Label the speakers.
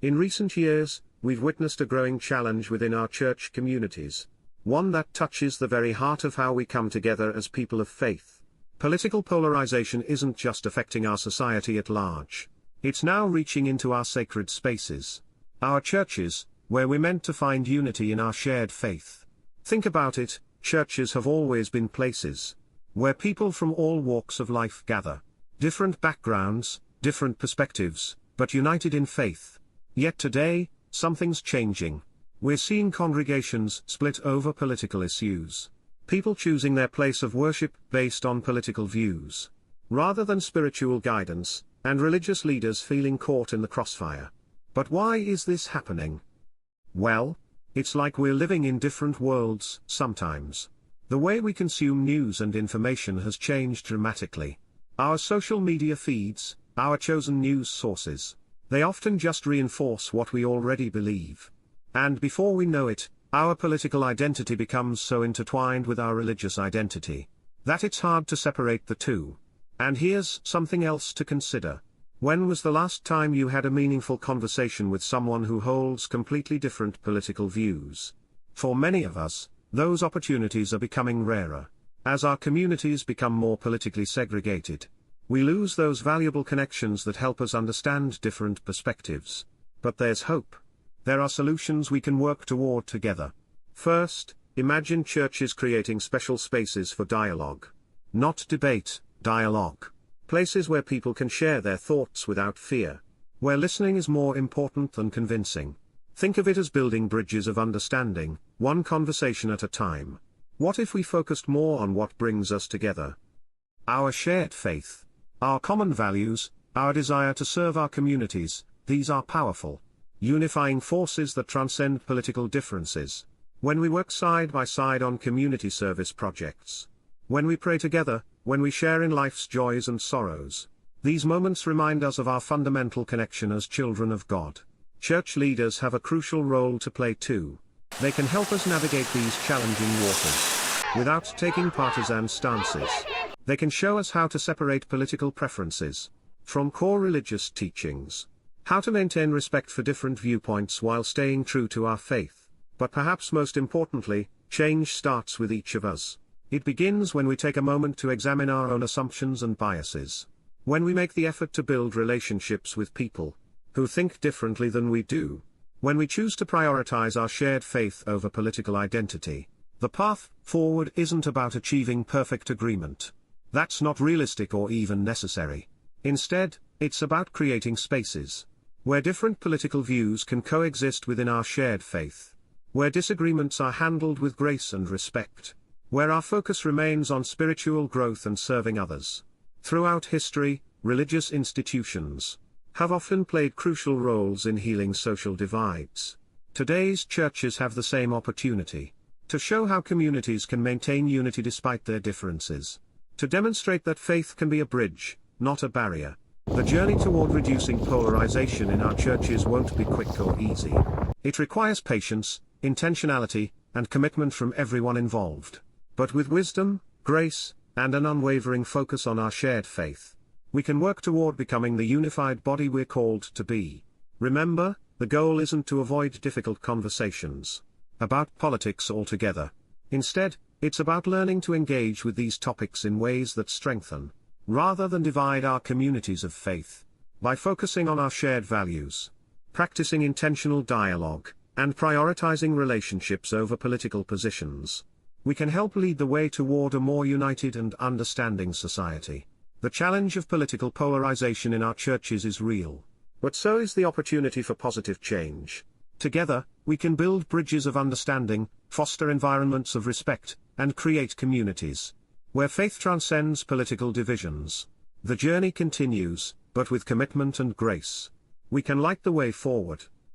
Speaker 1: In recent years, we've witnessed a growing challenge within our church communities. One that touches the very heart of how we come together as people of faith. Political polarization isn't just affecting our society at large. It's now reaching into our sacred spaces. Our churches, where we're meant to find unity in our shared faith. Think about it, churches have always been places where people from all walks of life gather. Different backgrounds, different perspectives, but united in faith. Yet today, something's changing. We're seeing congregations split over political issues. People choosing their place of worship based on political views, rather than spiritual guidance, and religious leaders feeling caught in the crossfire. But why is this happening? Well, it's like we're living in different worlds sometimes. The way we consume news and information has changed dramatically. Our social media feeds, our chosen news sources, they often just reinforce what we already believe. And before we know it, our political identity becomes so intertwined with our religious identity that it's hard to separate the two. And here's something else to consider. When was the last time you had a meaningful conversation with someone who holds completely different political views? For many of us, those opportunities are becoming rarer. As our communities become more politically segregated, we lose those valuable connections that help us understand different perspectives. But there's hope. There are solutions we can work toward together. First, imagine churches creating special spaces for dialogue. Not debate, dialogue. Places where people can share their thoughts without fear. Where listening is more important than convincing. Think of it as building bridges of understanding, one conversation at a time. What if we focused more on what brings us together? Our shared faith. Our common values, our desire to serve our communities, these are powerful, unifying forces that transcend political differences. When we work side by side on community service projects, when we pray together, when we share in life's joys and sorrows, these moments remind us of our fundamental connection as children of God. Church leaders have a crucial role to play too. They can help us navigate these challenging waters without taking partisan stances. They can show us how to separate political preferences from core religious teachings, how to maintain respect for different viewpoints while staying true to our faith. But perhaps most importantly, change starts with each of us. It begins when we take a moment to examine our own assumptions and biases. When we make the effort to build relationships with people who think differently than we do. When we choose to prioritize our shared faith over political identity. The path forward isn't about achieving perfect agreement. That's not realistic or even necessary. Instead, it's about creating spaces where different political views can coexist within our shared faith. Where disagreements are handled with grace and respect. Where our focus remains on spiritual growth and serving others. Throughout history, religious institutions have often played crucial roles in healing social divides. Today's churches have the same opportunity to show how communities can maintain unity despite their differences. To demonstrate that faith can be a bridge, not a barrier. The journey toward reducing polarization in our churches won't be quick or easy. It requires patience, intentionality, and commitment from everyone involved. But with wisdom, grace, and an unwavering focus on our shared faith, we can work toward becoming the unified body we're called to be. Remember, the goal isn't to avoid difficult conversations about politics altogether. Instead, it's about learning to engage with these topics in ways that strengthen, rather than divide our communities of faith. By focusing on our shared values, practicing intentional dialogue, and prioritizing relationships over political positions, we can help lead the way toward a more united and understanding society. The challenge of political polarization in our churches is real. But so is the opportunity for positive change. Together, we can build bridges of understanding, foster environments of respect, and create communities where faith transcends political divisions. The journey continues, but with commitment and grace, we can light the way forward.